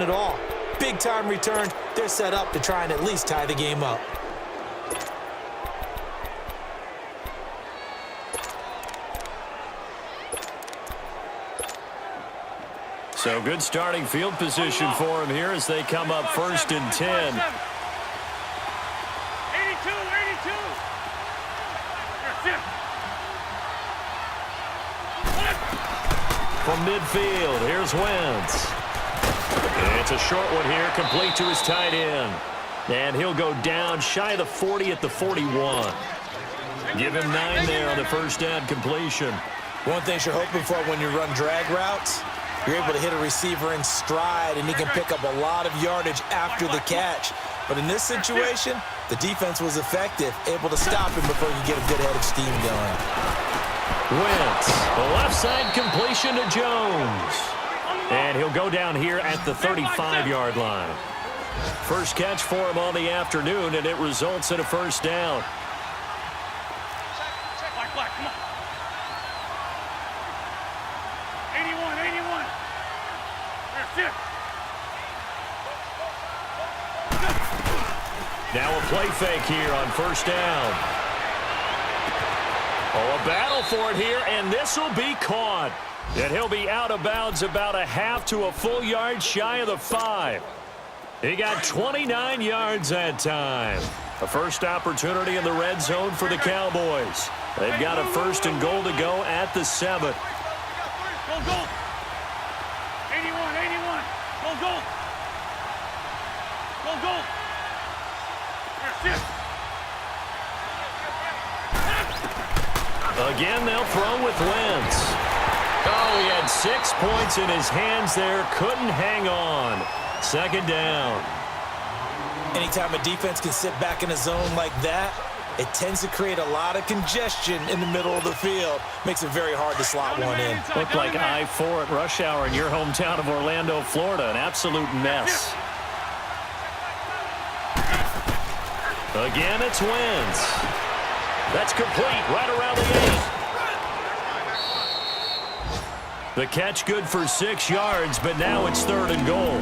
at all. Big time return. They're set up to try and at least tie the game up. So good starting field position for him here as they come up 1st and 10. 82. From midfield, here's Wentz. It's a short one here, complete to his tight end. And he'll go down shy of the 40 at the 41. Give him 9 there on the first down completion. One thing you're hoping for when you run drag routes, you're able to hit a receiver in stride, and he can pick up a lot of yardage after the catch. But in this situation, the defense was effective, able to stop him before he could get a good head of steam going. Wentz, the left side completion to Jones. And he'll go down here at the 35-yard line. First catch for him on the afternoon, and it results in a first down. Black, come on. 81. There's 6. Now a play fake here on first down. Oh, a battle for it here, and this will be caught. And he'll be out of bounds about a half to a full yard shy of the 5. He got 29 yards that time. A first opportunity in the red zone for the Cowboys. They've got a 1st and goal to go at the 7. Go. 81. Go. There's 6. Again, they'll throw with Wentz. Oh, he had 6 points in his hands there. Couldn't hang on. 2nd down. Anytime a defense can sit back in a zone like that, it tends to create a lot of congestion in the middle of the field. Makes it very hard to slot one in. Looked like I-4 at rush hour in your hometown of Orlando, Florida. An absolute mess. Again, it's Wentz. That's complete right around the 8. The catch good for 6 yards, but now it's 3rd and goal.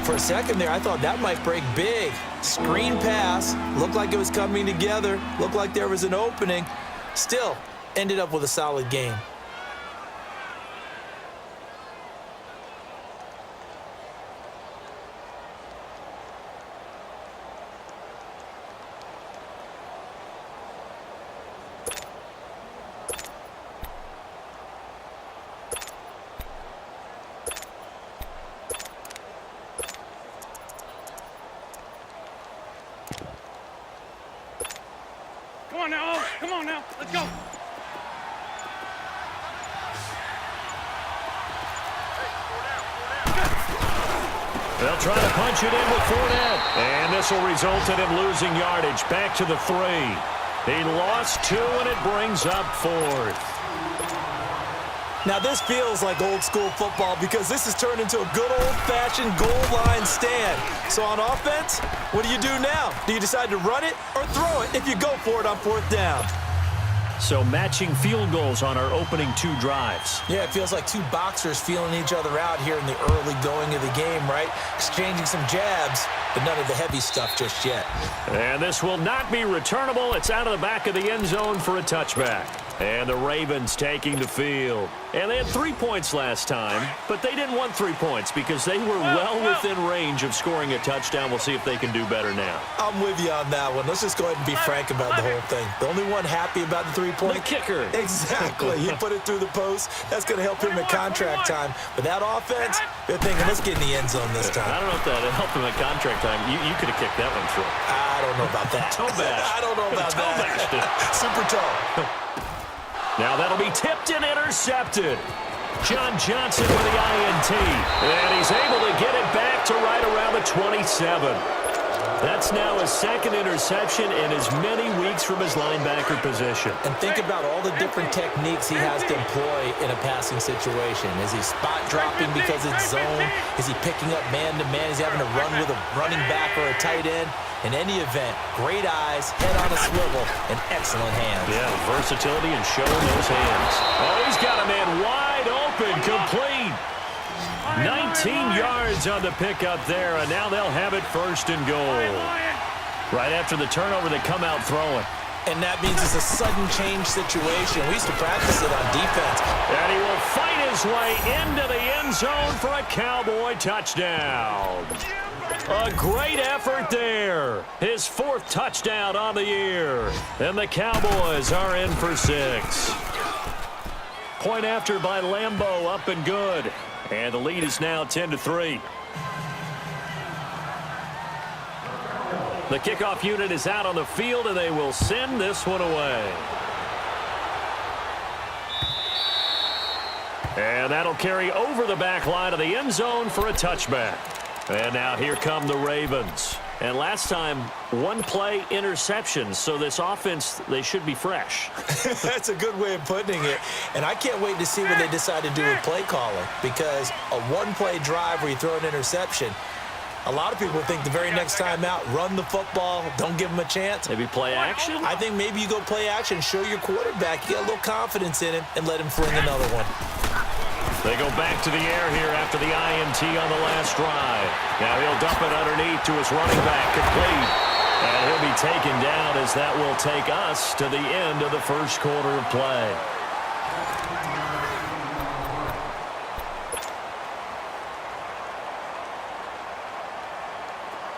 For a second there, I thought that might break big. Screen pass. Looked like it was coming together. Looked like there was an opening. Still, ended up with a solid game. Come on now. Let's go. They'll try to punch it in with Fournette. And this will result in him losing yardage back to the 3. He lost 2, and it brings up 4th. Now, this feels like old-school football because this has turned into a good old-fashioned goal line stand. So on offense, what do you do now? Do you decide to run it or throw it if you go for it on 4th down? So matching field goals on our opening 2 drives. Yeah, it feels like 2 boxers feeling each other out here in the early going of the game, right? Exchanging some jabs, but none of the heavy stuff just yet. And this will not be returnable. It's out of the back of the end zone for a touchback. And the Ravens taking the field. And they had 3 points last time, but they didn't want 3 points because they were well within range of scoring a touchdown. We'll see if they can do better now. I'm with you on that one. Let's just go ahead and be frank about the whole thing. The only one happy about the 3-point? The kicker. Exactly. He put it through the post. That's going to help him at contract time. But that offense, they're thinking, let's get in the end zone this time. I don't know if that helped him at contract time. You could have kicked that one through. I don't know about that. Toe bash. I don't know about that. Bashed it. Super toe. Now that'll be tipped and intercepted. John Johnson with the INT. And he's able to get it back to right around the 27. That's now his 2nd interception in as many weeks from his linebacker position. And think about all the different techniques he has to employ in a passing situation. Is he spot dropping because it's zone? Is he picking up man-to-man? Is he having to run with a running back or a tight end? In any event, great eyes, head on a swivel, and excellent hands. Yeah, versatility and showing those hands. Oh, he's got a man wide open, complete. 19 yards on the pickup there, and now they'll have it first and goal. Right after the turnover, they come out throwing. And that means it's a sudden change situation. We used to practice it on defense. And he will fight his way into the end zone for a Cowboy touchdown. A great effort there. His 4th touchdown on the year. And the Cowboys are in for 6. Point after by Lambeau, up and good. And the lead is now 10-3. The kickoff unit is out on the field, and they will send this one away. And that'll carry over the back line of the end zone for a touchback. And now here come the Ravens. And last time, 1-play interceptions, so this offense, they should be fresh. That's a good way of putting it. And I can't wait to see what they decide to do with play calling, because a 1-play drive where you throw an interception, a lot of people think the very next time out, run the football, don't give them a chance. Maybe play action? I think maybe you go play action, show your quarterback, you get a little confidence in him, and let him fling another one. They go back to the air here after the INT on the last drive. Now he'll dump it underneath to his running back, complete. And he'll be taken down as that will take us to the end of the first quarter of play.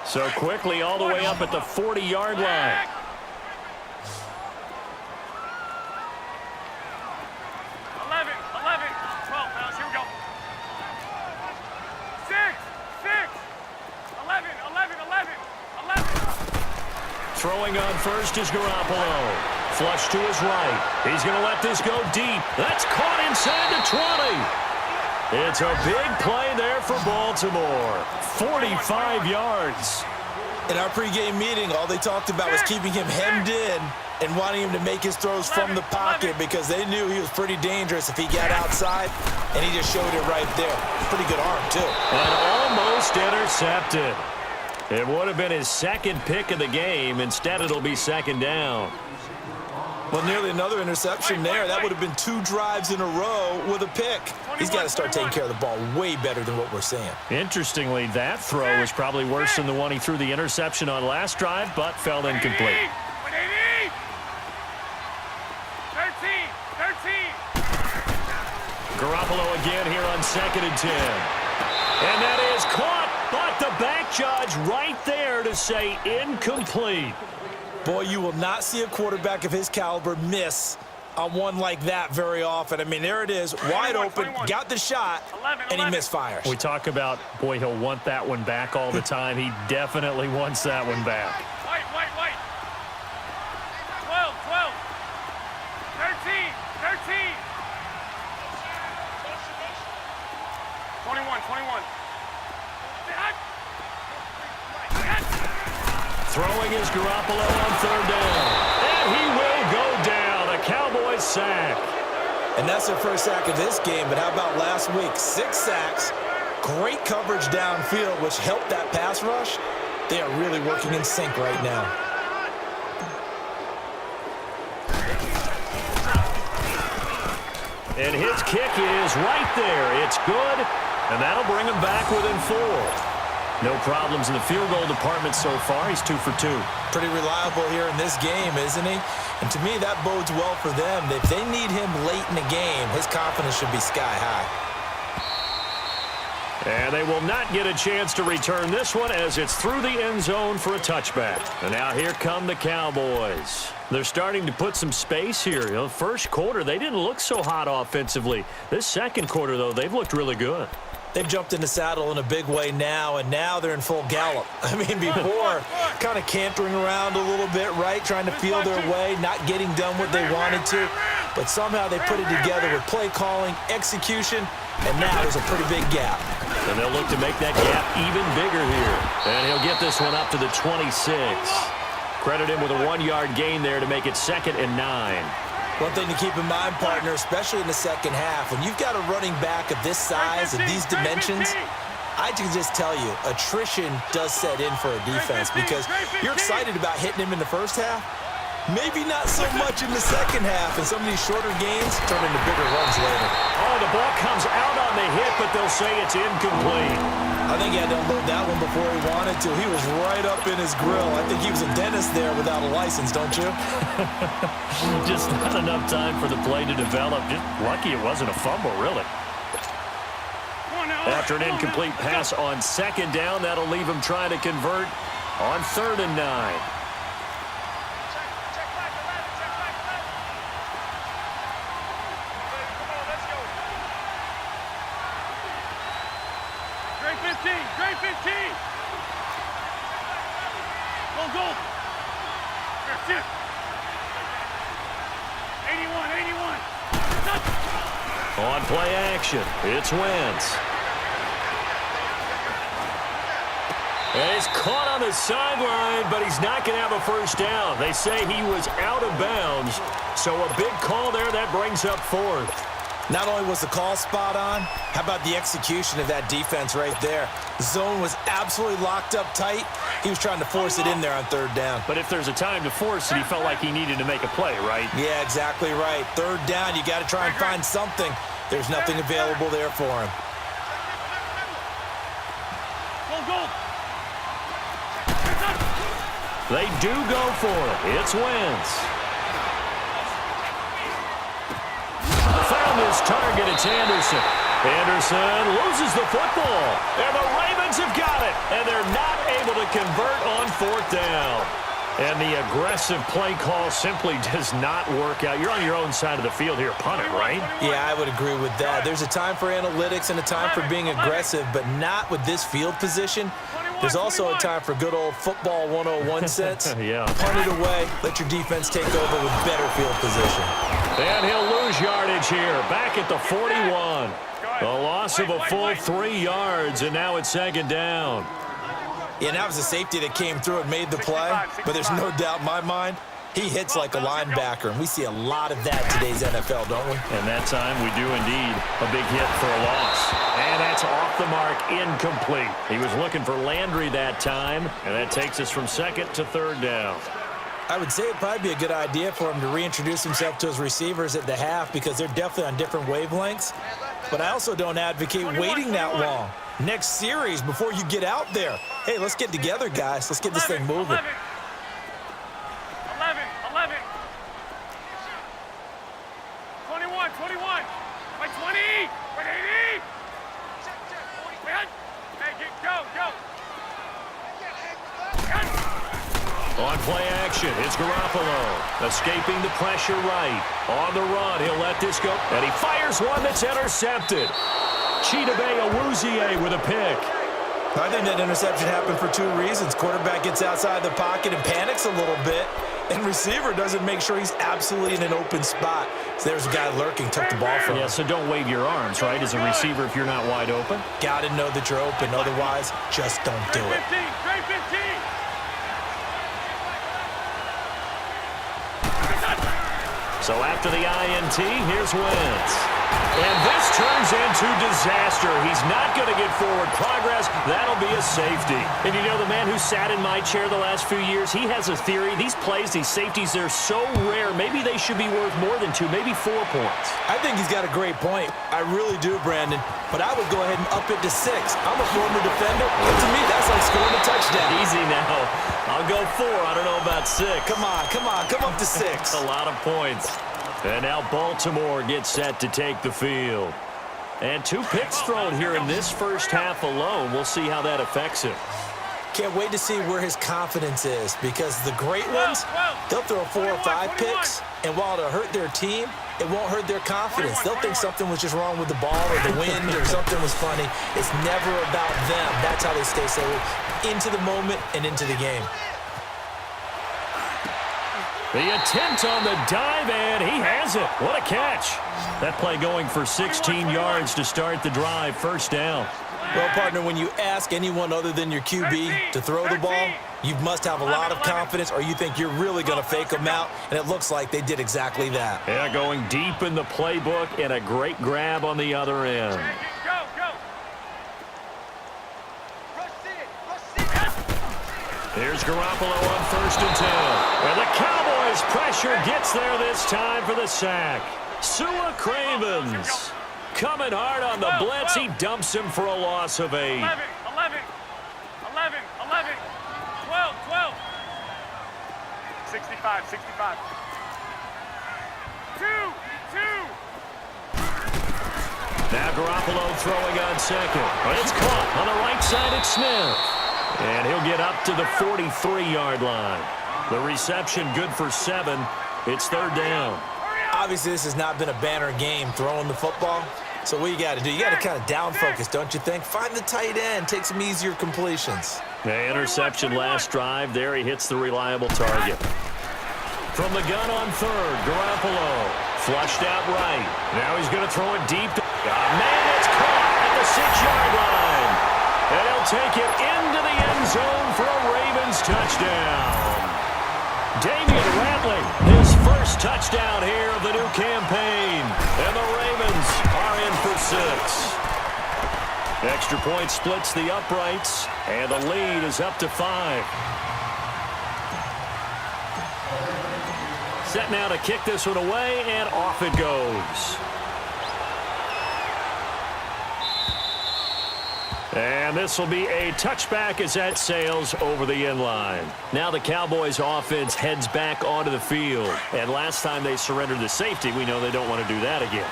So quickly all the way up at the 40-yard line. Throwing on first is Garoppolo. Flush to his right. He's going to let this go deep. That's caught inside the 20. It's a big play there for Baltimore. 45 yards. In our pregame meeting, all they talked about was keeping him hemmed in and wanting him to make his throws from the pocket because they knew he was pretty dangerous if he got outside, and he just showed it right there. Pretty good arm, too. And almost intercepted. It would have been his 2nd pick of the game. Instead, it'll be 2nd down. Well, nearly another interception there. That would have been 2 drives in a row with a pick. He's got to start taking care of the ball way better than what we're seeing. Interestingly, that throw was probably worse than the one he threw the interception on last drive, but fell incomplete. 13. Garoppolo again here on 2nd and 10. And that is caught, but the back judge right there to say incomplete. Boy, you will not see a quarterback of his caliber miss on one like that very often. I mean, there it is, wide open, got the shot, and he misfires. We talk about, boy, he'll want that one back all the time. He definitely wants that one back. White. 12. 13. 21. Throwing is Garoppolo on 3rd down. And he will go down. A Cowboys sack. And that's their first sack of this game, but how about last week? 6 sacks, great coverage downfield, which helped that pass rush. They are really working in sync right now. And his kick is right there. It's good, and that'll bring him back within 4. No problems in the field goal department so far. He's 2 for 2. Pretty reliable here in this game, isn't he? And to me, that bodes well for them. If they need him late in the game, his confidence should be sky high. And they will not get a chance to return this one as it's through the end zone for a touchback. And now here come the Cowboys. They're starting to put some space here. You know, first quarter, they didn't look so hot offensively. This second quarter, though, they've looked really good. They've jumped in the saddle in a big way now, and now they're in full gallop. I mean, before, kind of cantering around a little bit, right, trying to feel their way, not getting done what they wanted to. But somehow they put it together with play calling, execution, and now there's a pretty big gap. And they'll look to make that gap even bigger here. And he'll get this one up to the 26. Credit him with a 1-yard gain there to make it 2nd and 9. One thing to keep in mind, partner, especially in the second half, when you've got a running back of this size and these dimensions, I can just tell you, attrition does set in for a defense because you're excited about hitting him in the first half, Maybe not so much in the second half, and some of these shorter gains turn into bigger runs later. Oh, the ball comes out on the hit, but they'll say it's incomplete. I think he had to unload that one before he wanted to. He was right up in his grill. I think he was a dentist there without a license, don't you? Just not enough time for the play to develop. Just lucky it wasn't a fumble, really. After an incomplete pass on second down, that'll leave him trying to convert on 3rd and 9. Great 15. Go. That's it. 81. On play action, it's Wentz. And he's caught on the sideline, but he's not going to have a first down. They say he was out of bounds, so a big call there that brings up 4th. Not only was the call spot on, how about the execution of that defense right there? The zone was absolutely locked up tight. He was trying to force it in there on 3rd down. But if there's a time to force it, he felt like he needed to make a play, right? Yeah, exactly right. 3rd down, you got to try and find something. There's nothing available there for him. Go. They do go for it. It's Wentz. Found his target. It's Anderson. Anderson loses the football. And the Ravens have got it. And they're not able to convert on 4th down. And the aggressive play call simply does not work out. You're on your own side of the field here. Punt it, right? Yeah, I would agree with that. There's a time for analytics and a time for being aggressive, but not with this field position. There's also a time for good old football 101 sense. Yeah. Punt it away. Let your defense take over with better field position. And he'll lose yardage here. Back at the 41. A loss of a full 3 yards, and now it's 2nd down. Yeah, and that was a safety that came through and made the play, but there's no doubt in my mind, he hits like a linebacker, and we see a lot of that in today's NFL, don't we? And that time we do indeed. A big hit for a loss. And that's off the mark, incomplete. He was looking for Landry that time, and that takes us from 2nd to 3rd down. I would say it'd probably be a good idea for him to reintroduce himself to his receivers at the half because they're definitely on different wavelengths. But I also don't advocate waiting that long. Next series before you get out there. Hey, let's get together, guys. Let's get this thing moving. 11. By 20. By 80. Hey, go. On play action, it's Garoppolo. Escaping the pressure right. On the run, he'll let this go. And he fires one that's intercepted. Ardie47CA with a pick. I think that interception happened for 2 reasons. Quarterback gets outside the pocket and panics a little bit, and receiver doesn't make sure he's absolutely in an open spot. So there's a guy lurking, took the ball from him. Yeah, so don't wave your arms, right, as a receiver if you're not wide open. Got to know that you're open. Otherwise, just don't do it. Great 15. So after the INT, here's Wentz. And this turns into disaster. He's not going to get forward progress. That'll be a safety. And you know, the man who sat in my chair the last few years, he has a theory. These plays, these safeties, they're so rare. Maybe they should be worth more than 2, maybe 4 points. I think he's got a great point. I really do, Brandon. But I would go ahead and up it to 6. I'm a former defender. But to me, that's like scoring a touchdown. Easy now. I'll go 4. I don't know about 6. Come on. Come up to 6. A lot of points. And now Baltimore gets set to take the field. And 2 picks thrown here in this first half alone. We'll see how that affects him. Can't wait to see where his confidence is because the great ones, they'll throw 4 or 5 picks, and while it'll hurt their team, it won't hurt their confidence. They'll think something was just wrong with the ball or the wind or something was funny. It's never about them. That's how they stay so into the moment and into the game. The attempt on the dive, and he has it. What a catch. That play going for 16 yards to start the drive. First down. Well, partner, when you ask anyone other than your QB to throw the ball, you must have a lot of confidence or you think you're really going to fake them out, and it looks like they did exactly that. Yeah, going deep in the playbook and a great grab on the other end. Here's Garoppolo on 1st and 10. And the Cowboys' pressure gets there this time for the sack. Sua Cravens coming hard on the blitz. He dumps him for a loss of 8. 11, 12, 12. 65, 65. 2, 2. Now Garoppolo throwing on 2nd. It's caught on the right side at Smith. And he'll get up to the 43-yard line. The reception good for 7. It's 3rd down. Obviously, this has not been a banner game throwing the football. So what you got to do, you got to kind of down focus, don't you think? Find the tight end, take some easier completions. The interception last drive. There he hits the reliable target. From the gun on 3rd, Garoppolo flushed out right. Now he's going to throw it deep. Man, it's caught at the 6-yard line. And he'll take it into the end zone for a Ravens touchdown. Damian Ratley, his first touchdown here of the new campaign. And the Ravens are in for 6. Extra point splits the uprights, and the lead is up to 5. Set now to kick this one away, and off it goes. And this will be a touchback as that sails over the end line. Now the Cowboys offense heads back onto the field. And last time they surrendered the safety, we know they don't want to do that again.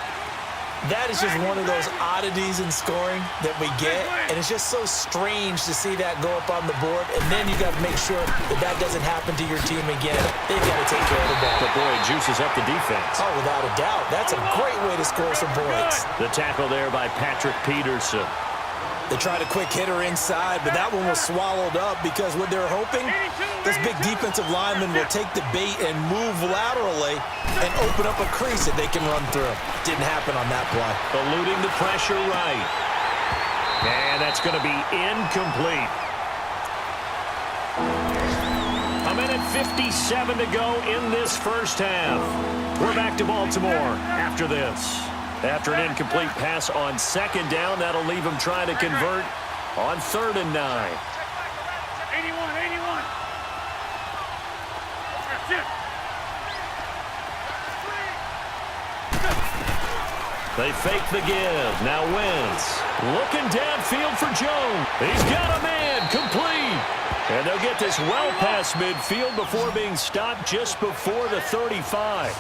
That is just one of those oddities in scoring that we get. And it's just so strange to see that go up on the board. And then you got to make sure that that doesn't happen to your team again. They've got to take care of the ball. But boy, it juices up the defense. Oh, without a doubt. That's a great way to score some points. The tackle there by Patrick Peterson. They tried a quick hitter inside, but that one was swallowed up because what they're hoping, this big defensive lineman will take the bait and move laterally and open up a crease that they can run through. Didn't happen on that play. Eluding the pressure right. And that's going to be incomplete. A minute 57 to go in this first half. We're back to Baltimore after this. After an incomplete pass on 2nd down, that'll leave him trying to convert on 3rd and 9. 81, 81. That's it. They fake the give. Now Wentz looking downfield for Jones. He's got a man complete. And they'll get this well past midfield before being stopped just before the 35.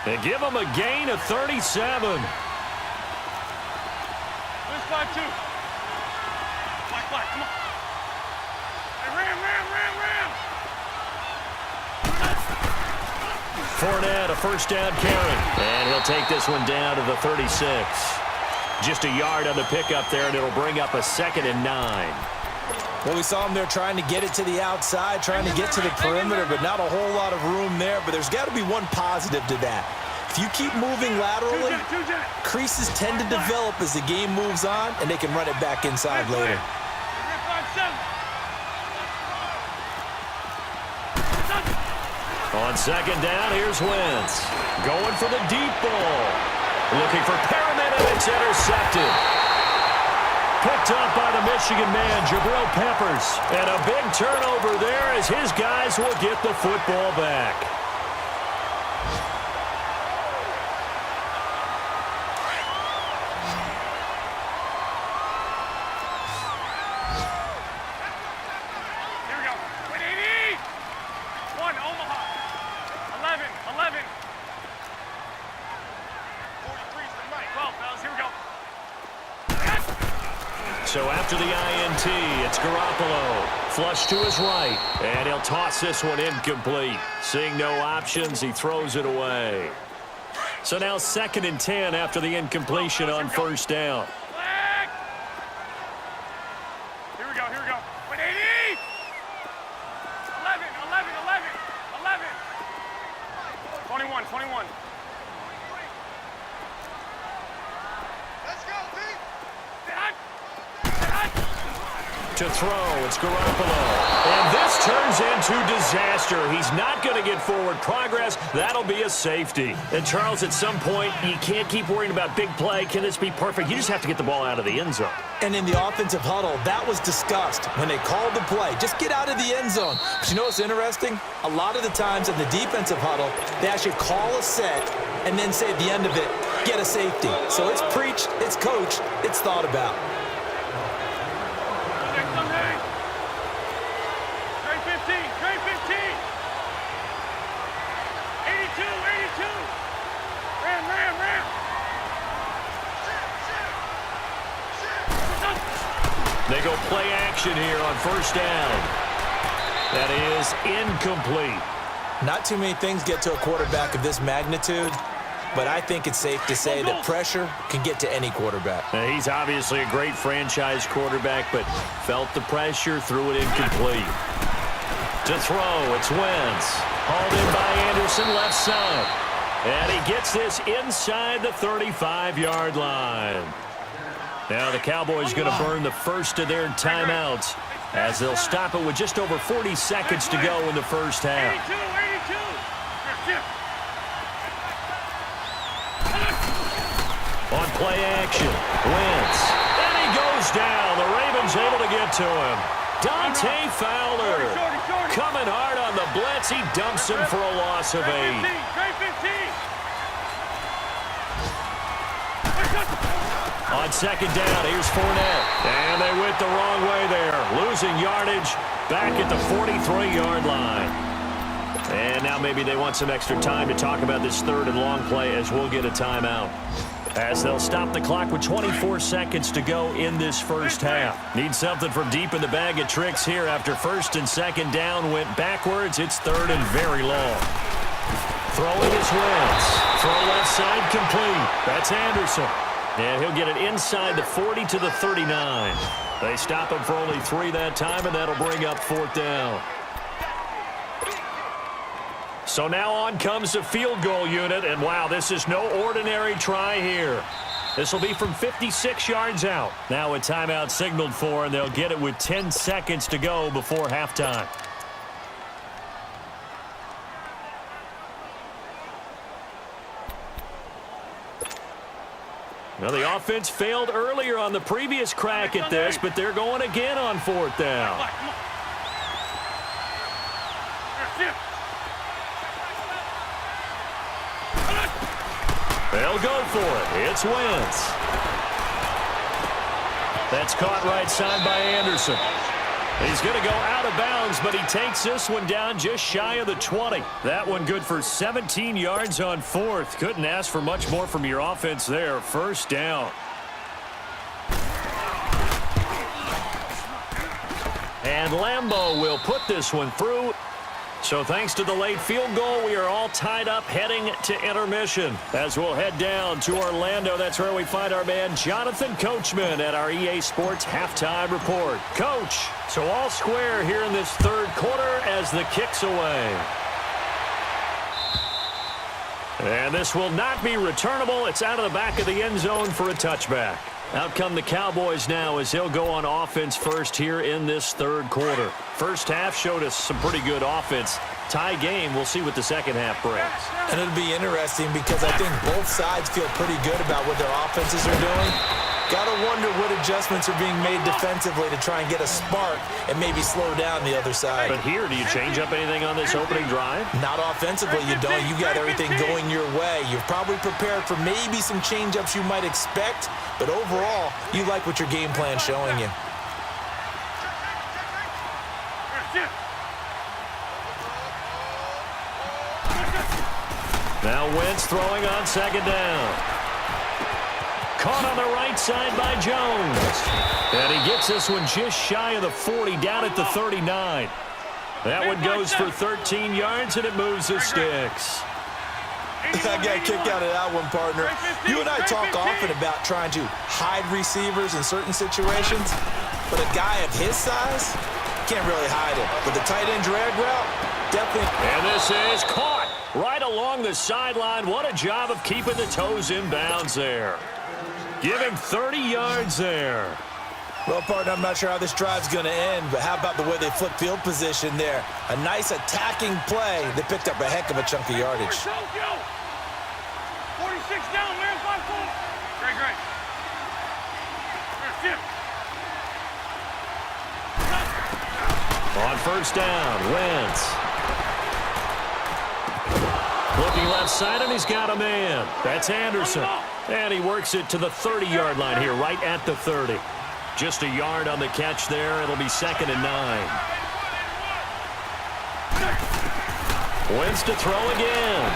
They give him a gain of 37. This 5-2. Black, come on. Hey, ram. Fournette, a first down carry. And he'll take this one down to the 36. Just a yard on the pickup there, and it'll bring up a 2nd and 9. Well, we saw him there trying to get it to the outside, trying to get to the perimeter, but not a whole lot of room there. But there's got to be one positive to that. If you keep moving laterally, creases tend to develop as the game moves on, and they can run it back inside later. On 2nd down, here's Wentz. Going for the deep ball. Looking for Perriman, and it's intercepted. Picked up by the Michigan man, Jabril Peppers. And a big turnover there as his guys will get the football back. Here we go. 180. 1, Omaha. 11. 43's the mic. 12, fellas. Here we go. So after the INT, it's Garoppolo. Flush to his right. And he'll toss this one incomplete. Seeing no options, he throws it away. So now 2nd and 10 after the incompletion on 1st down. Flag. Here we go. 180. 11. 21. Let's go, Pete. To throw, it's Garoppolo. And this turns into disaster. He's not going to get forward progress. That'll be a safety. And, Charles, at some point, you can't keep worrying about big play. Can this be perfect? You just have to get the ball out of the end zone. And in the offensive huddle, that was discussed when they called the play. Just get out of the end zone. But you know what's interesting? A lot of the times in the defensive huddle, they actually call a set and then say at the end of it, get a safety. So it's preached, it's coached, it's thought about. They go play action here on first down. That is incomplete. Not too many things get to a quarterback of this magnitude, but I think it's safe to say that pressure can get to any quarterback. Now, he's obviously a great franchise quarterback, but felt the pressure, threw it incomplete. To throw, it's Wentz. Hauled in by Anderson, left side. And he gets this inside the 35-yard line. Now the Cowboys going to burn the first of their timeouts as they'll stop it with just over 40 seconds to go in the first half. On play action, Wentz. And he goes down. The Ravens able to get to him. Dante Fowler coming hard on the blitz. He dumps him for a loss of 8. On second down, here's Fournette. And they went the wrong way there. Losing yardage back at the 43-yard line. And now maybe they want some extra time to talk about this third and long play as we'll get a timeout. As they'll stop the clock with 24 seconds to go in this first half. Need something from deep in the bag of tricks here after first and second down went backwards. It's third and very long. Throwing his Wentz. Throw left side complete. That's Anderson. And he'll get it inside the 40 to the 39. They stop him for only 3 that time, and that'll bring up fourth down. So now on comes the field goal unit, and wow, this is no ordinary try here. This will be from 56 yards out. Now a timeout signaled for, and they'll get it with 10 seconds to go before halftime. Well, the offense failed earlier on the previous crack at this, but they're going again on fourth down. They'll go for it. It's Wentz. That's caught right side by Anderson. He's going to go out of bounds, but he takes this one down just shy of the 20. That one good for 17 yards on fourth. Couldn't ask for much more from your offense there. First down. And Lambeau will put this one through. So thanks to the late field goal, we are all tied up heading to intermission. As we'll head down to Orlando, that's where we find our man Jonathan Coachman at our EA Sports Halftime Report. Coach, so all square here in this third quarter as the kick's away. And this will not be returnable. It's out of the back of the end zone for a touchback. Out come the Cowboys now as they'll go on offense first here in this third quarter. First half showed us some pretty good offense. Tie game, we'll see what the second half brings. And it'll be interesting because I think both sides feel pretty good about what their offenses are doing. Gotta wonder what adjustments are being made defensively to try and get a spark and maybe slow down the other side. But here, do you change up anything on this opening drive? Not offensively, you don't. You got everything going your way. You're probably prepared for maybe some change-ups you might expect, but overall, you like what your game plan's showing you. Now Wentz throwing on second down. Caught on the right side by Jones. And he gets this one just shy of the 40, down at the 39. That one goes for 13 yards, and it moves the sticks. I got a kick out of that one, partner. You and I talk often about trying to hide receivers in certain situations, but a guy of his size can't really hide him. But the tight end drag route, definitely. And this is caught right along the sideline. What a job of keeping the toes in bounds there. Give him 30 yards there. Well, partner, I'm not sure how this drive's going to end, but how about the way they flip field position there? A nice attacking play. They picked up a heck of a chunk of yardage. 46 down, man. 5-4. Great, great. On first down, Wentz. Looking left side, and he's got a man. That's Anderson. And he works it to the 30-yard line here, right at the 30. Just a yard on the catch there. It'll be 2nd and 9. Wentz to throw again.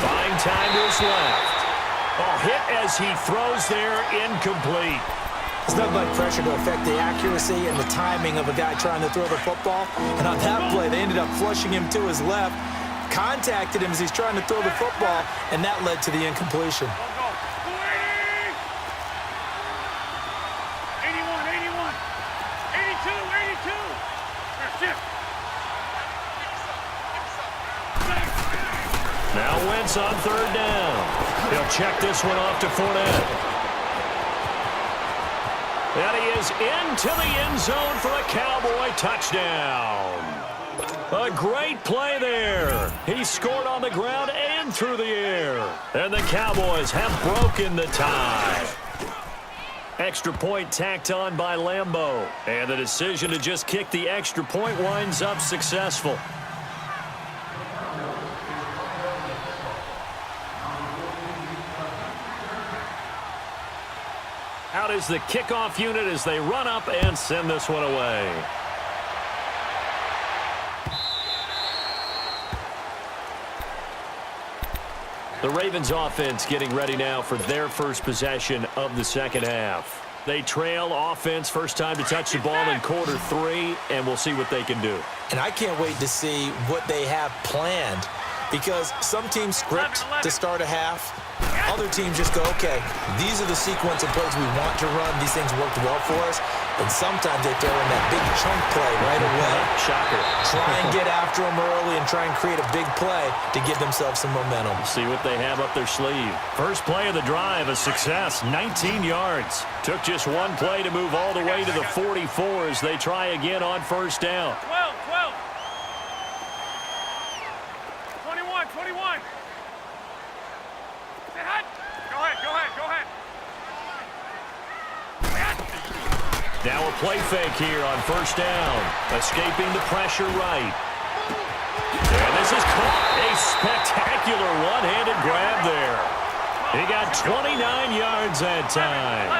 Buying time to his left. Oh, hit as he throws there, incomplete. It's nothing like pressure to affect the accuracy and the timing of a guy trying to throw the football. And on that play, they ended up flushing him to his left, contacted him as he's trying to throw the football, and that led to the incompletion. 82. Now Wentz on third down. He'll check this one off to Fournette. And he is into the end zone for a Cowboy touchdown. A great play there. He scored on the ground and through the air. And the Cowboys have broken the tie. Extra point tacked on by Lambeau. And the decision to just kick the extra point winds up successful. Out is the kickoff unit as they run up and send this one away. The Ravens offense getting ready now for their first possession of the second half. They trail offense, first time to touch the ball in quarter 3, and we'll see what they can do. And I can't wait to see what they have planned, because some teams script to start a half. Other teams just go, okay, these are the sequence of plays we want to run. These things worked well for us. And sometimes they throw in that big chunk play right away. Shocker. Try and get after them early and try and create a big play to give themselves some momentum. See what they have up their sleeve. First play of the drive, a success, 19 yards. Took just one play to move all the way to the 44 as they try again on first down. 12. 21. Go ahead. Now a play fake here on first down. Escaping the pressure right. And this is caught. A spectacular one-handed grab there. He got 29 yards that time.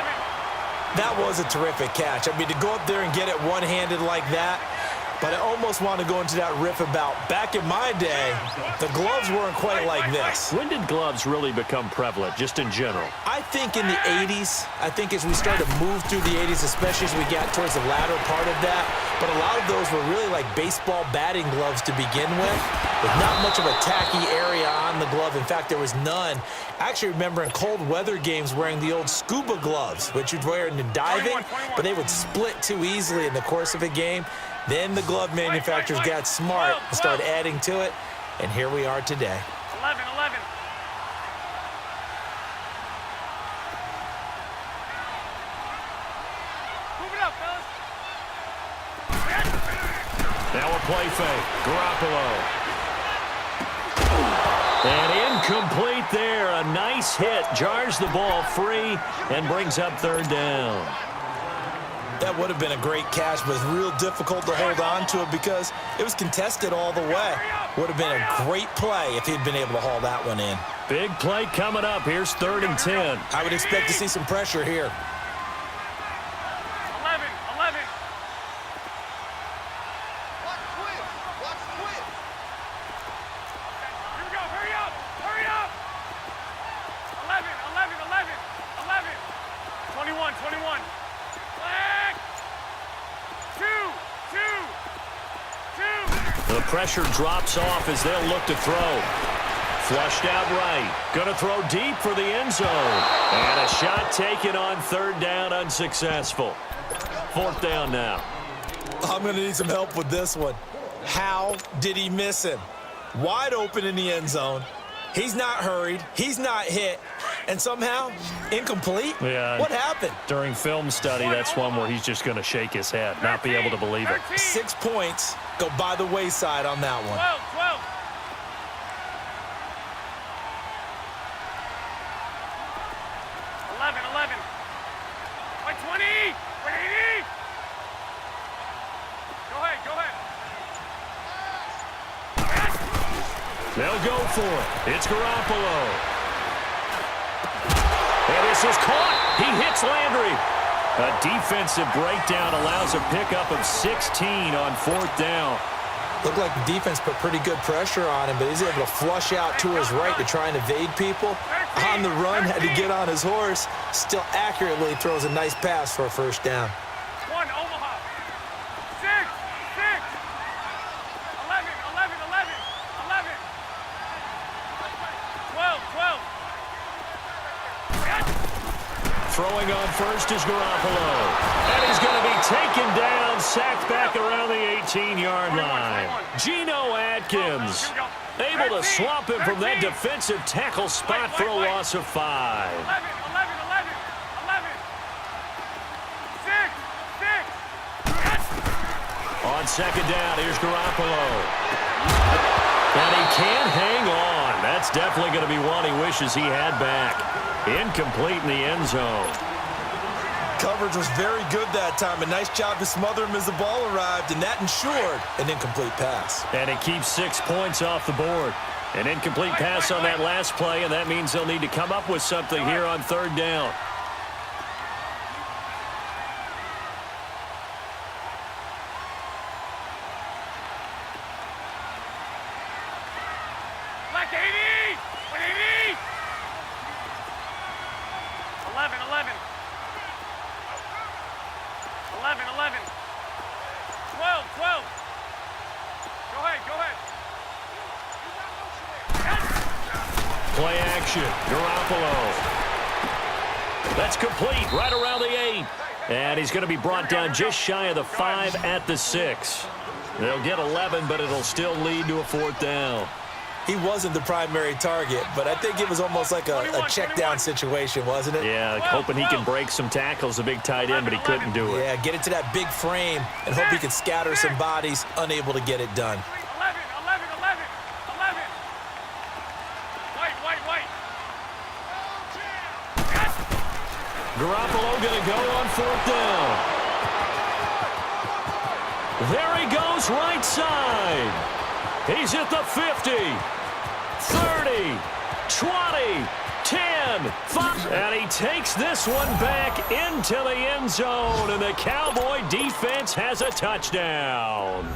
That was a terrific catch. I mean, to go up there and get it one-handed like that, but I almost want to go into that riff about back in my day, the gloves weren't quite like this. When did gloves really become prevalent, just in general? I think in the 80s. I think as we started to move through the 80s, especially as we got towards the latter part of that. But a lot of those were really like baseball batting gloves to begin with not much of a tacky area on the glove. In fact, there was none. I actually remember in cold weather games wearing the old scuba gloves, which you'd wear in diving, but they would split too easily in the course of a game. Then the glove manufacturers got smart and started adding to it, and here we are today. 11. Move it up, fellas. Now a play fake. Garoppolo. And incomplete there. A nice hit. Jars the ball free and brings up third down. That would have been a great catch, but it's real difficult to hold on to it because it was contested all the way. Would have been a great play if he'd been able to haul that one in. Big play coming up. Here's 3rd and 10. I would expect to see some pressure here. 11. Here we go. Hurry up. 11. 21. Flag. 2. The pressure drops off as they'll look to throw. Flushed out right. Going to throw deep for the end zone. And a shot taken on 3rd down, unsuccessful. 4th down now. I'm going to need some help with this one. How did he miss him? Wide open in the end zone. He's not hurried. He's not hit. And somehow, incomplete? Yeah. What happened? During film study, that's one where he's just going to shake his head, not be able to believe it. 6 points go by the wayside on that one. 12, 12. By 20. By 80. Go ahead, go ahead. They'll go for it. It's Garoppolo. And this is caught. He hits Landry. A defensive breakdown allows a pickup of 16 on 4th down. Looked like the defense put pretty good pressure on him, but he's able to flush out to his right to try and evade people. On the run, had to get on his horse. Still accurately throws a nice pass for a 1st down. 1, Omaha. 6, 6. 11, 11, 11, 11. 12, 12. Throwing on first is Garoppolo. And he's going to be taken down, sacked back around the 18-yard line. Geno Atkins able to swamp him from that defensive tackle spot for a loss of 5. 11, 11, 11, 11. 6, 6. On 2nd down, here's Garoppolo. And he can't hang on. That's definitely going to be one he wishes he had back. Incomplete in the end zone. Coverage was very good that time. A nice job to smother him as the ball arrived, and that ensured an incomplete pass. And it keeps 6 points off the board. An incomplete pass on that last play, and that means they'll need to come up with something here on 3rd down. Black 80. 180. 11, 11. 11, 11. 12, 12. Go ahead, go ahead. Play action. Garoppolo. That's complete right around the 8. And he's going to be brought down just shy of the 5 at the 6. They'll get 11, but it'll still lead to a 4th down. He wasn't the primary target, but I think it was almost like a check down situation, wasn't it? Yeah, hoping he can break some tackles, a big tight end, but he couldn't do it. Yeah, get it to that big frame and hope he can scatter some bodies, unable to get it done. 11, 11, 11, 11. White, white, white. Garoppolo going to go on 4th down. There he goes, right side. He's at the 50, 30, 20, 10, 5. And he takes this one back into the end zone, and the Cowboy defense has a touchdown.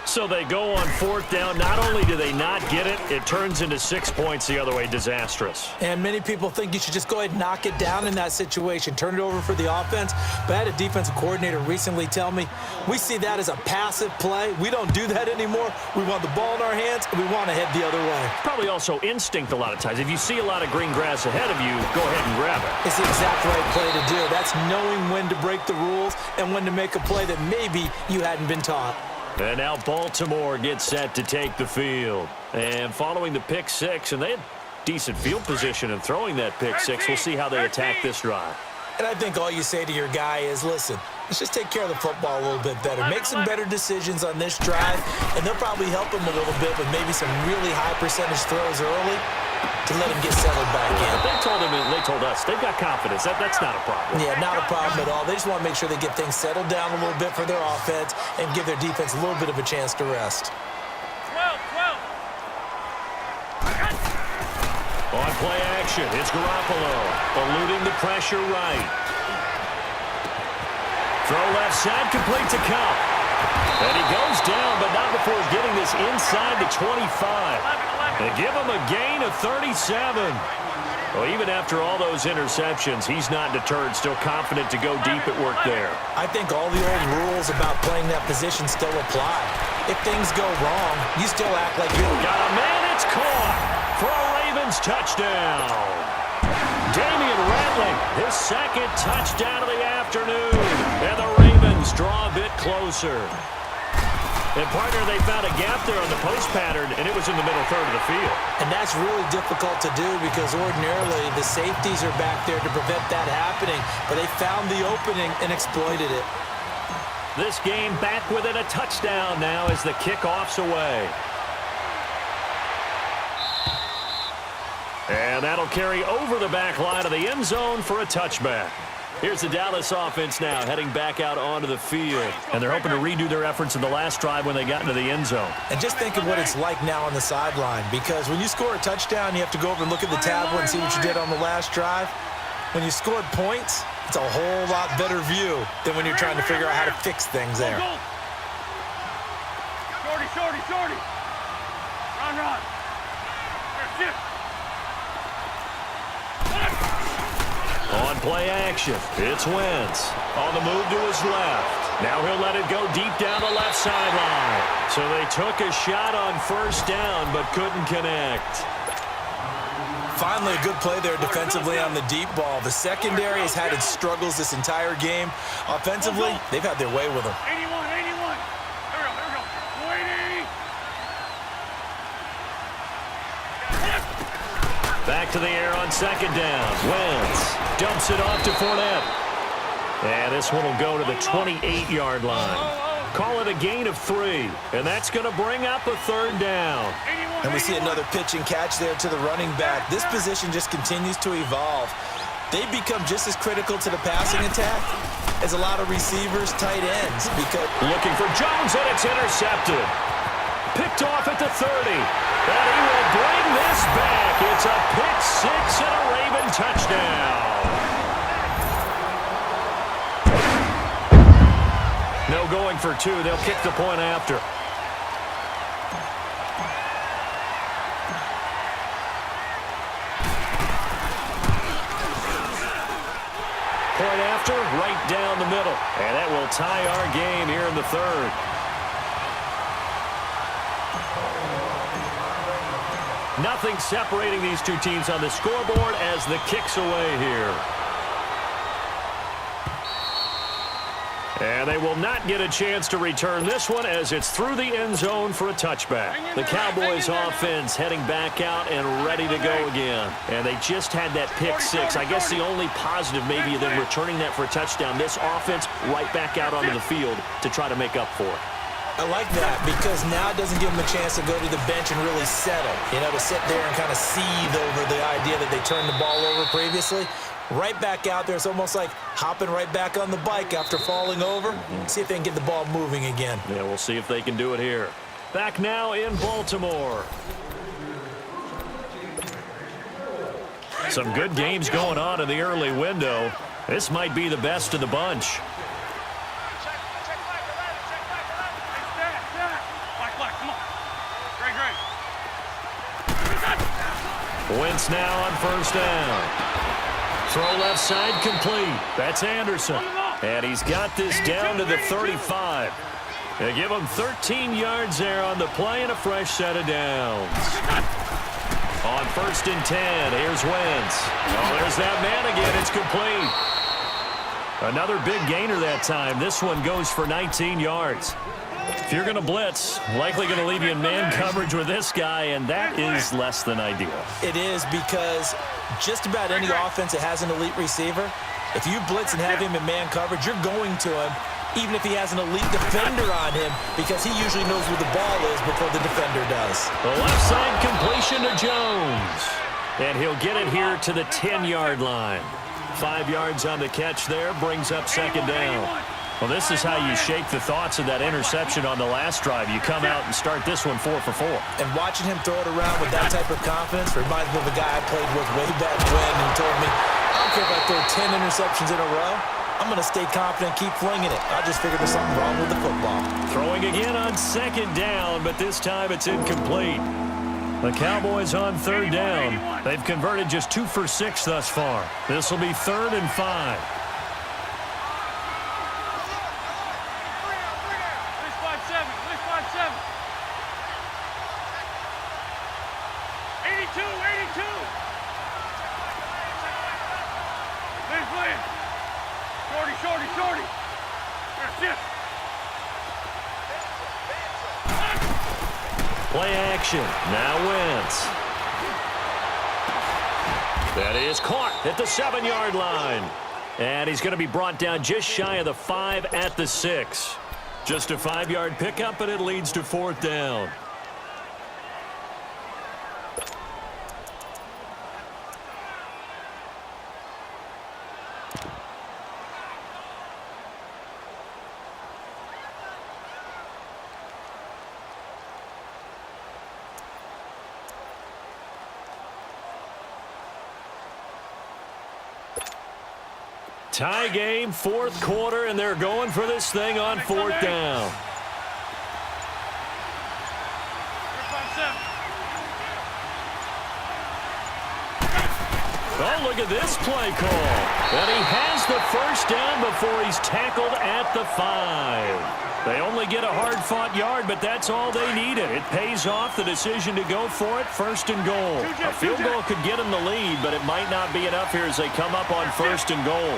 So they go on 4th down. Not only do they not get it, it turns into 6 points the other way. Disastrous. And many people think you should just go ahead and knock it down in that situation, turn it over for the offense. But I had a defensive coordinator recently tell me, we see that as a passive play. We don't do that anymore. We want the ball in our hands, and we want to head the other way. Probably also instinct a lot of times. If you see a lot of green grass ahead of you, go ahead and grab it. It's the exact right play to do. That's knowing when to break the rules and when to make a play that maybe you hadn't been taught. And now Baltimore gets set to take the field. And following the pick 6, and they had decent field position in throwing that pick 6. We'll see how they attack this drive. And I think all you say to your guy is, listen, let's just take care of the football a little bit better. Make some better decisions on this drive, and they'll probably help him a little bit with maybe some really high percentage throws early to let him get settled back in. They told us they've got confidence. That's not a problem. Yeah, not a problem at all. They just want to make sure they get things settled down a little bit for their offense and give their defense a little bit of a chance to rest. 12, 12. On play action, it's Garoppolo eluding the pressure right. Throw left side, complete to Cup. And he goes down, but not before getting this inside the 25. They give him a gain of 37. Well, even after all those interceptions, he's not deterred, still confident to go deep at work there. I think all the old rules about playing that position still apply. If things go wrong, you still act like you're... Got a man, it's caught for a Ravens touchdown. Damian Rattling, his 2nd touchdown of the afternoon. And the Ravens draw a bit closer. And, partner, they found a gap there on the post pattern, and it was in the middle third of the field. And that's really difficult to do because ordinarily the safeties are back there to prevent that happening. But they found the opening and exploited it. This game back within a touchdown now as the kickoff's away. And that'll carry over the back line of the end zone for a touchback. Here's the Dallas offense now heading back out onto the field. And they're hoping to redo their efforts in the last drive when they got into the end zone. And just think of what it's like now on the sideline, because when you score a touchdown, you have to go over and look at the tablet and see what you did on the last drive. When you scored points, it's a whole lot better view than when you're trying to figure out how to fix things there. Shorty, shorty, shorty. Run, run. Here, shift. On play action, it's Wentz. On the move to his left. Now he'll let it go deep down the left sideline. So they took a shot on first down but couldn't connect. Finally, a good play there defensively on the deep ball. The secondary has had its struggles this entire game. Offensively, they've had their way with them. 81, 81. Here we go. 80. Back to the air on second down. Wentz dumps it off to Fournette. And this one will go to the 28-yard line. Call it a gain of 3. And that's going to bring up a third down. And we see another pitch and catch there to the running back. This position just continues to evolve. They become just as critical to the passing attack as a lot of receivers, tight ends. Because looking for Jones, and it's intercepted. Picked off at the 30. And he will bring this back. It's a pick 6 and a Raven touchdown. No going for 2. They'll kick the point after. Point after, right down the middle. And that will tie our game here in the third. Nothing separating these two teams on the scoreboard as the kick's away here. And they will not get a chance to return this one as it's through the end zone for a touchback. The Cowboys offense heading back out and ready to go again. And they just had that pick 6. I guess the only positive maybe than returning that for a touchdown. This offense right back out onto the field to try to make up for it. I like that because now it doesn't give them a chance to go to the bench and really settle. You know, to sit there and kind of seethe over the idea that they turned the ball over previously. Right back out there. It's almost like hopping right back on the bike after falling over. See if they can get the ball moving again. Yeah, we'll see if they can do it here. Back now in Baltimore. Some good games going on in the early window. This might be the best of the bunch. Wentz now on first down. Throw left side complete. That's Anderson. And he's got this down to the 35. They give him 13 yards there on the play and a fresh set of downs. On first and 10, here's Wentz. Oh, there's that man again. It's complete. Another big gainer that time. This one goes for 19 yards. If you're going to blitz, likely going to leave you in man coverage with this guy, and that is less than ideal. It is because just about any offense that has an elite receiver, if you blitz and have him in man coverage, you're going to him, even if he has an elite defender on him, because he usually knows where the ball is before the defender does. The left side completion to Jones. And he'll get it here to the 10-yard line. 5 yards on the catch there, brings up second down. Well, this is how you shake the thoughts of that interception on the last drive. You come out and start this one 4 for 4. And watching him throw it around with that type of confidence reminds me of a guy I played with way back when who told me, I don't care if I throw 10 interceptions in a row. I'm going to stay confident, keep flinging it. I just figured there's something wrong with the football. Throwing again on second down, but this time it's incomplete. The Cowboys on third down. They've converted just 2 for 6 thus far. This will be 3rd and 5. 82. Shorty. Play action. Now Wentz. That is caught at the 7-yard line. And he's going to be brought down just shy of the 5 at the 6. Just a 5-yard pickup, and it leads to 4th down. Tie game, 4th quarter, and they're going for this thing on 4th down. Oh, look at this play call. And he has the first down before he's tackled at the 5. They only get a hard-fought yard, but that's all they needed. It pays off the decision to go for it, 1st and goal. A field goal could get them the lead, but it might not be enough here as they come up on 1st and goal.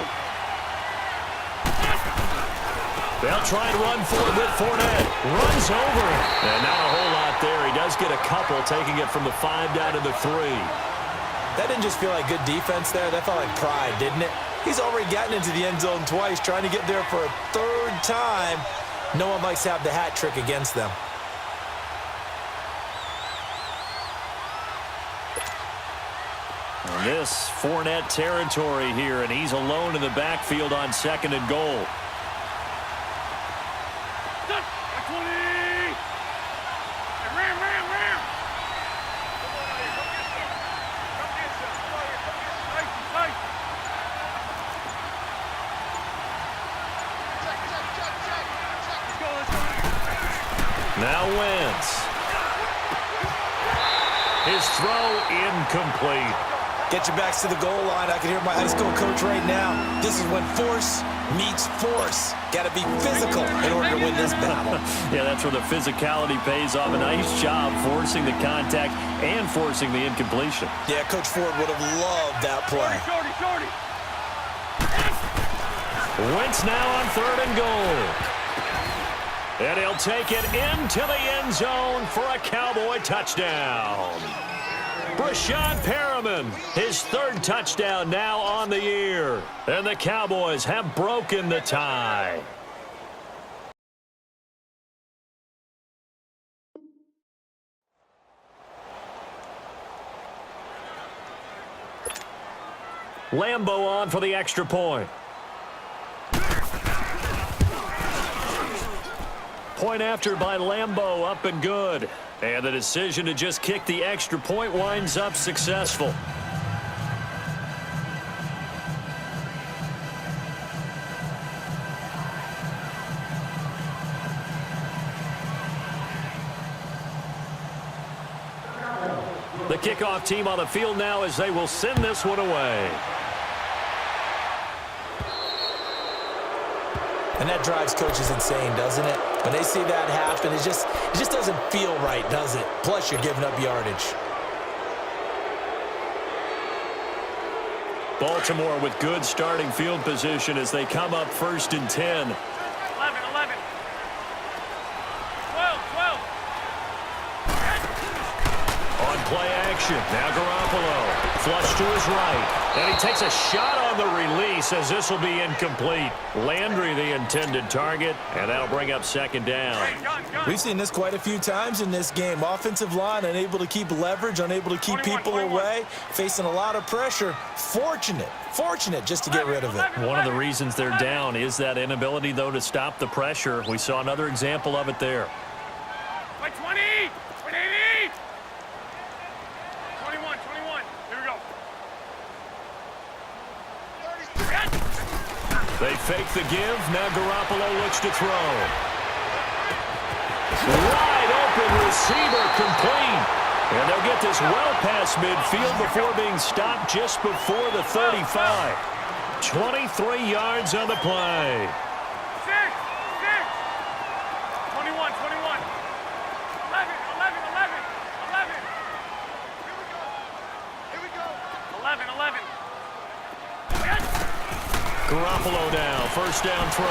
They'll try and run forward with Fournette. Runs over it. And not a whole lot there. He does get a couple, taking it from the 5 down to the 3. That didn't just feel like good defense there. That felt like pride, didn't it? He's already gotten into the end zone twice, trying to get there for a 3rd time. No one likes to have the hat trick against them. And this Fournette territory here, and he's alone in the backfield on 2nd and goal. Now Wentz. His throw incomplete. Get your backs to the goal line. I can hear my high school coach right now. This is when force meets force. Got to be physical in order to win this battle. Yeah, that's where the physicality pays off. A nice job forcing the contact and forcing the incompletion. Yeah, Coach Ford would have loved that play. Wentz now on 3rd and goal. And he'll take it into the end zone for a Cowboy touchdown. Brashad Perriman, his 3rd touchdown now on the year. And the Cowboys have broken the tie. Lambo on for the extra point. Point after by Lambo, up and good. And the decision to just kick the extra point winds up successful. The kickoff team on the field now as they will send this one away. And that drives coaches insane, doesn't it? When they see that happen, it just doesn't feel right, does it? Plus, you're giving up yardage. Baltimore with good starting field position as they come up 1st and 10. 11, 11. 12. On play action, now Garoppolo. Flush to his right. And he takes a shot on the release as this will be incomplete. Landry the intended target, and that'll bring up 2nd down. We've seen this quite a few times in this game. Offensive line unable to keep leverage, unable to keep people away, facing a lot of pressure. Fortunate just to get rid of it. One of the reasons they're down is that inability, though, to stop the pressure. We saw another example of it there. 20, 20, 21. Here we go. They fake the give. Now Garoppolo looks to throw. Wide open receiver complete. And they'll get this well past midfield before being stopped just before the 35. 23 yards on the play. 6. 21. 11. 11. Garoppolo now, 1st down throw.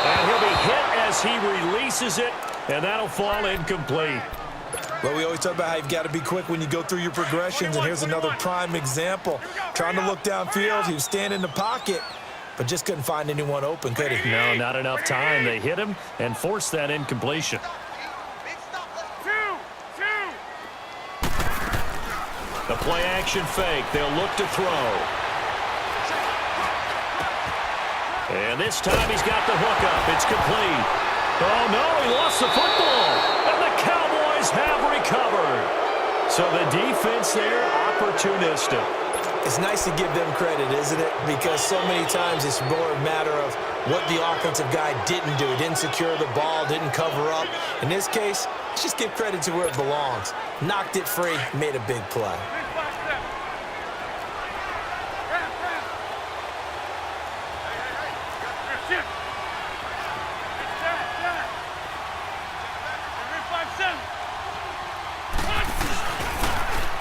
And he'll be hit as he releases it And that'll fall incomplete. Well, we always talk about how you've got to be quick when you go through your progressions, and here's another prime example. Trying to look downfield, he was standing in the pocket, but just couldn't find anyone open, could he? No, not enough time. They hit him and forced that incompletion. The play-action fake. They'll look to throw. And this time he's got the hook up. It's complete. Oh, no, he lost the football. And the Cowboys have recovered. So the defense there, opportunistic. It's nice to give them credit, isn't it? Because so many times it's more a matter of what the offensive guy didn't do. He didn't secure the ball, didn't cover up. In this case, let's just give credit to where it belongs. Knocked it free, made a big play.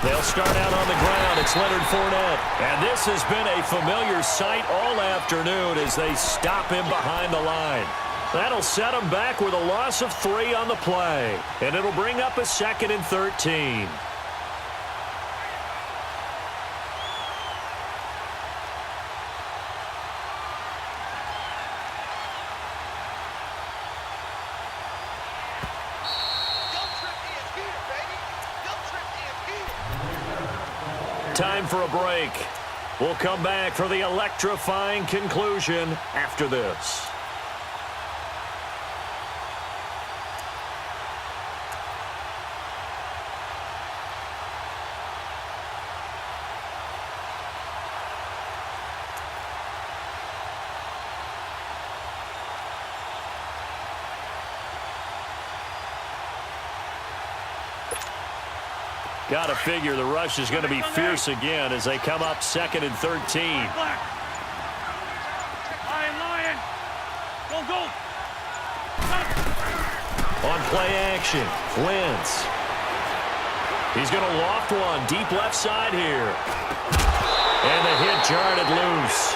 They'll start out on the ground. It's Leonard Fournette. And this has been a familiar sight all afternoon as they stop him behind the line. That'll set him back with a loss of 3 on the play. And it'll bring up a 2nd and 13. Time for a break. We'll come back for the electrifying conclusion after this. Got to figure the rush is going to be fierce again as they come up 2nd and 13. Lion. Go. On play action, Wentz. He's going to loft one deep left side here. And the hit jarred it loose.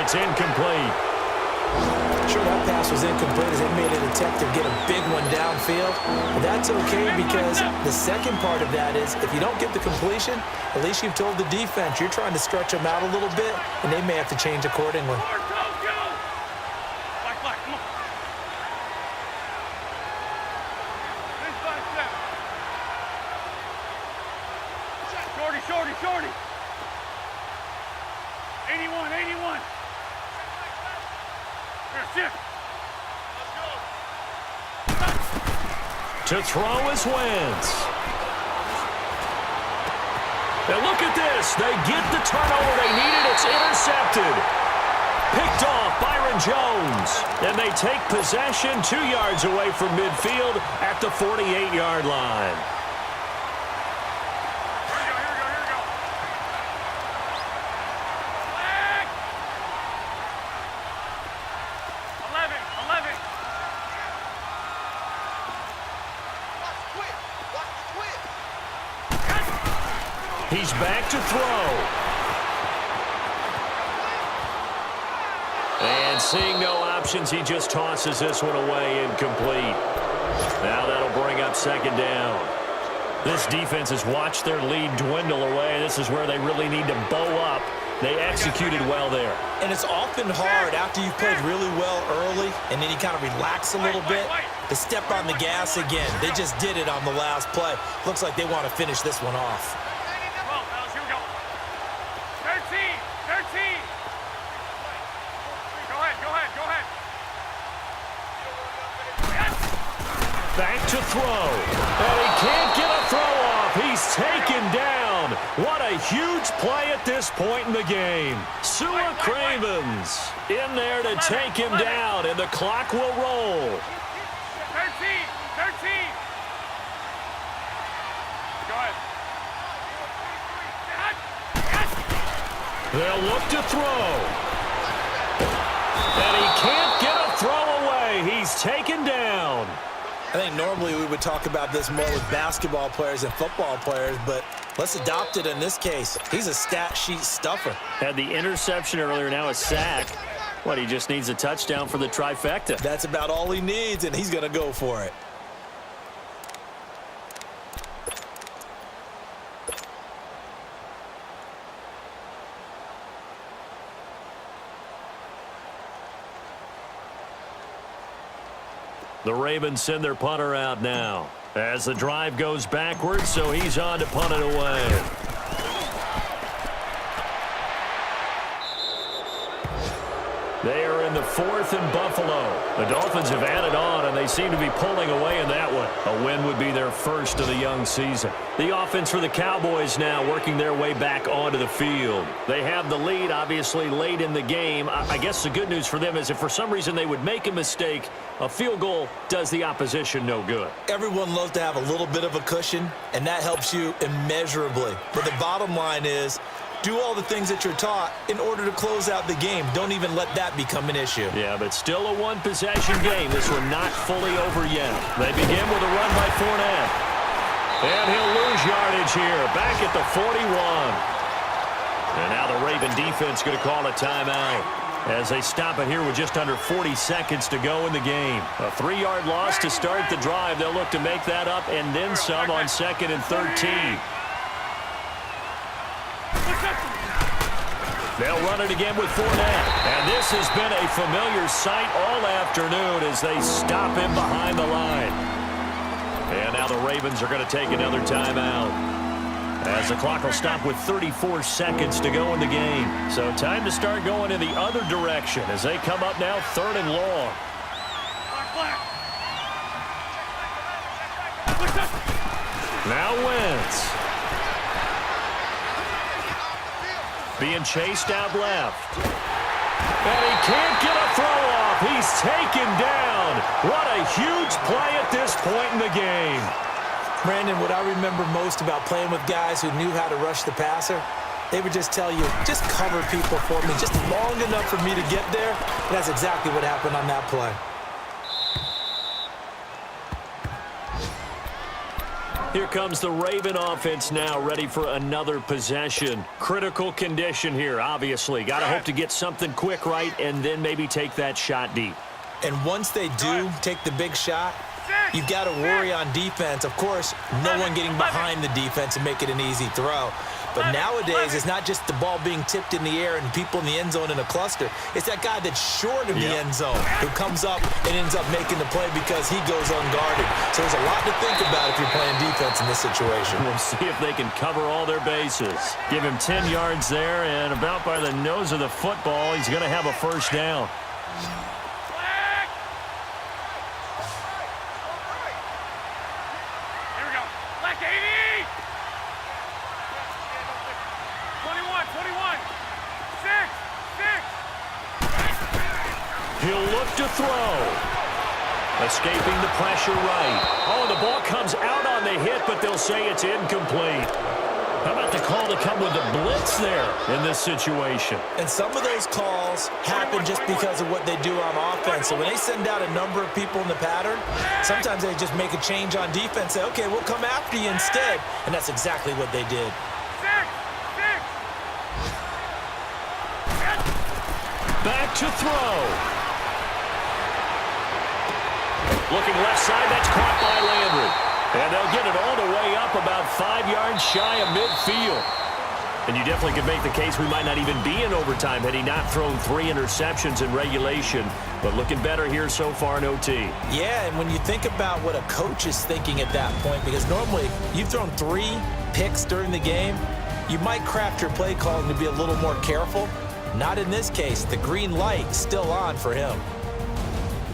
It's incomplete. Sure, that pass was incomplete as they made an attempt to get a big one downfield. But that's okay because the second part of that is if you don't get the completion, at least you've told the defense you're trying to stretch them out a little bit, and they may have to change accordingly. Shorty. 81. To throw is Wentz. And look at this. They get the turnover they needed. It's intercepted. Picked off Byron Jones. And they take possession 2 yards away from midfield at the 48-yard line. He's back to throw. And seeing no options, he just tosses this one away incomplete. Now that'll bring up 2nd down. This defense has watched their lead dwindle away. This is where they really need to bow up. They executed well there. And it's often hard after you've played really well early and then you kind of relax a little bit to step on the gas again. They just did it on the last play. Looks like they want to finish this one off. 13. Go ahead. Back to throw. And he can't get a throw off. He's taken down. What a huge play at this point in the game. Sua Cravens in there to take him down, and the clock will roll. 13. Go ahead. They'll look to throw. And he can't get a throw away. He's taken down. I think normally we would talk about this more with basketball players and football players, but let's adopt it in this case. He's a stat sheet stuffer. Had the interception earlier, now a sack. What, he just needs a touchdown for the trifecta. That's about all he needs, and he's going to go for it. The Ravens send their punter out now as the drive goes backwards, so he's on to punt it away. They are in the 4th and Buffalo. The Dolphins have added on, and they seem to be pulling away in that one. A win would be their first of the young season. The offense for the Cowboys now working their way back onto the field. They have the lead, obviously, late in the game. I guess the good news for them is if for some reason they would make a mistake, a field goal does the opposition no good. Everyone loves to have a little bit of a cushion, and that helps you immeasurably. But the bottom line is, do all the things that you're taught in order to close out the game. Don't even let that become an issue. Yeah, but still a one-possession game. This one not fully over yet. They begin with a run by Fournette. And he'll lose yardage here, back at the 41. And now the Raven defense going to call a timeout as they stop it here with just under 40 seconds to go in the game. A 3-yard loss to start the drive. They'll look to make that up and then some on 2nd and 13. They'll run it again with Fournette. And this has been a familiar sight all afternoon as they stop him behind the line. And now the Ravens are going to take another timeout as the clock will stop with 34 seconds to go in the game. So time to start going in the other direction as they come up now 3rd and long. Now Wentz. Being chased out left. And he can't get a throw off. He's taken down. What a huge play at this point in the game. Brandon, what I remember most about playing with guys who knew how to rush the passer, they would just tell you, just cover people for me, just long enough for me to get there. And that's exactly what happened on that play. Here comes the Raven offense now, ready for another possession. Critical condition here, obviously. Got to hope to get something quick right and then maybe take that shot deep. And once they do take the big shot, you've got to worry on defense. Of course, no one getting behind the defense and make it an easy throw. But nowadays, it's not just the ball being tipped in the air and people in the end zone in a cluster. It's that guy that's short of the end zone who comes up and ends up making the play because he goes unguarded. So there's a lot to think about if you're playing defense in this situation. We'll see if they can cover all their bases. Give him 10 yards there, and about by the nose of the football, he's going to have a first down. He'll look to throw. Escaping the pressure right. Oh, the ball comes out on the hit, but they'll say it's incomplete. How about the call to come with the blitz there in this situation? And some of those calls happen just because of what they do on offense. So when they send out a number of people in the pattern, sometimes they just make a change on defense. Say, okay, we'll come after you instead. And that's exactly what they did. Back to throw. Looking left side, that's caught by Landry. And they'll get it all the way up about 5 yards shy of midfield. And you definitely could make the case we might not even be in overtime had he not thrown 3 interceptions in regulation. But looking better here so far in OT. Yeah, and when you think about what a coach is thinking at that point, because normally you've thrown 3 picks during the game, you might craft your play calling to be a little more careful. Not in this case. The green light still on for him.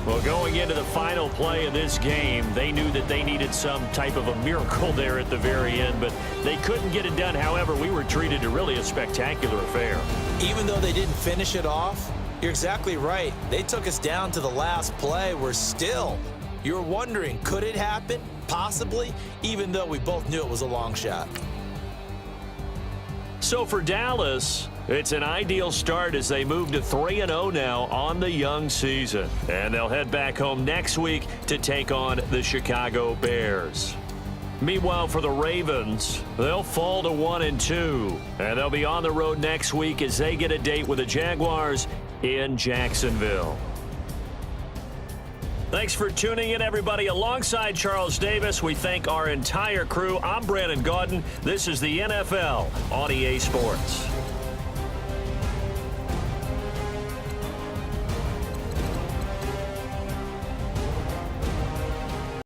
Well, going into the final play of this game, they knew that they needed some type of a miracle there at the very end, but they couldn't get it done. However, we were treated to really a spectacular affair. Even though they didn't finish it off, you're exactly right. They took us down to the last play. We're still, you're wondering, could it happen? Possibly, even though we both knew it was a long shot. So for Dallas, it's an ideal start as they move to 3-0 now on the young season. And they'll head back home next week to take on the Chicago Bears. Meanwhile, for the Ravens, they'll fall to 1-2. And they'll be on the road next week as they get a date with the Jaguars in Jacksonville. Thanks for tuning in, everybody. Alongside Charles Davis, we thank our entire crew. I'm Brandon Gaudin. This is the NFL on EA Sports.